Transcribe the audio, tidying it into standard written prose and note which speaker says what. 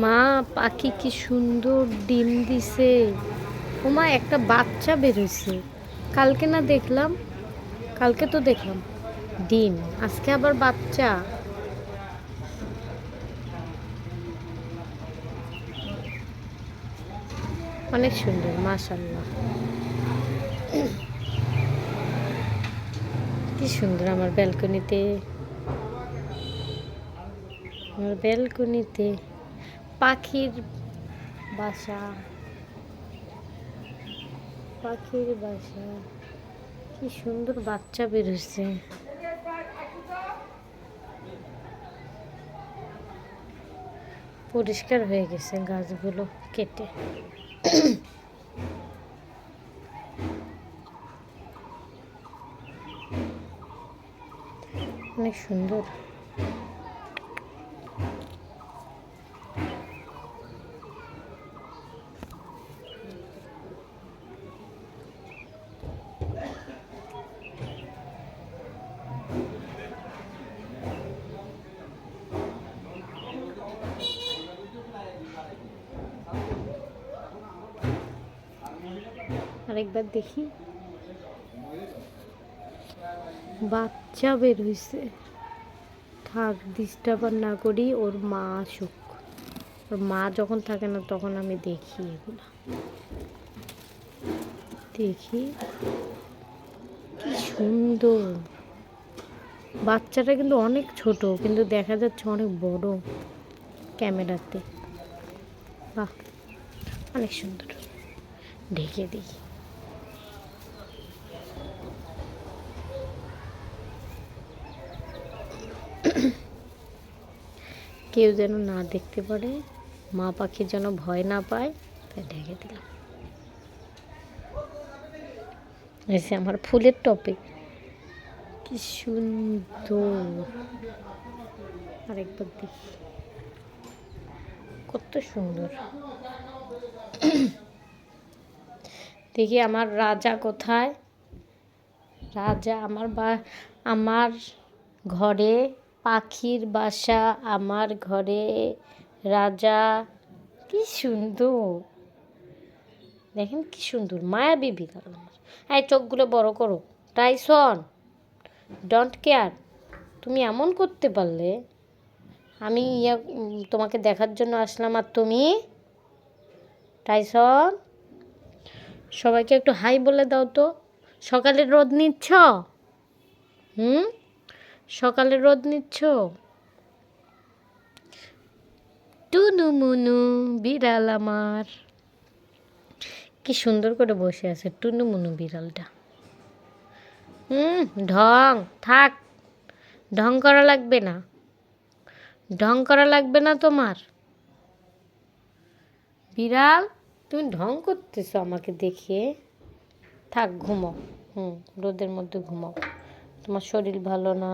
Speaker 1: মা, পাখি কি সুন্দর ডিম দিছে। ওমা, একটা বাচ্চা বেরোইছে। কালকে না দেখলাম? কালকে তো দেখলাম ডিম, আজকে আবার বাচ্চা। অনেক সুন্দর, মাশাআল্লাহ। কি সুন্দর আমার ব্যালকনিতে। আমার ব্যালকনিতে পাখির বাসা। পাখির বাসা, কি সুন্দর বাচ্চা বেরোচ্ছে। পরিষ্কার হয়ে গেছে গাছগুলো কেটে। অনেক সুন্দর। আরেকবার দেখি, বাচ্চা বের হয়েছে। থাক, ডিস্টার্ব না করি, ওর মা আসুক। ওর মা যখন থাকে না তখন আমি দেখি এগুলো। দেখি কি সুন্দর। বাচ্চাটা কিন্তু অনেক ছোট, কিন্তু দেখা যাচ্ছে অনেক বড় ক্যামেরাতে। বাহ, অনেক সুন্দর। ঢেকে দিই। কেউ যেন না দেখতে পারে, মা পাখি যেন ভয় না পায়, তাই ঢেকে দিলাম। এসে আমার ফুলের টপে কি সুন্দর। আরেকবার দেখি, কত সুন্দর। দেখি আমার রাজা কোথায়। রাজা আমার ঘরে, পাখির বাসা আমার ঘরে। রাজা, কি সুন্দর। দেখেন কি সুন্দর মায়াবী বিড়াল আমার। এই চোখগুলো বড় করো। Tyson, don't care. তুমি এমন করতে পারলে? আমি তোমাকে দেখার জন্য আসলাম, আর তুমি? টাইসন, সবাইকে একটু হাই বলে দাও তো। সকালে রোদ নিচ্ছ? সকালে রোদ নিচ্ছ? টুনু মুনু বিড়াল আমার কি সুন্দর করে বসে আছে। টুনু মুনু বিড়ালটা। ঢং থাক, ঢং করা লাগবে না। ঢং করা লাগবে না তোমার। বিড়াল, তুমি ঢং করতেছো আমাকে দেখিয়ে। থাক, ঘুমো। রোদের মধ্যে ঘুমাও, তোমার শরীর ভালো না।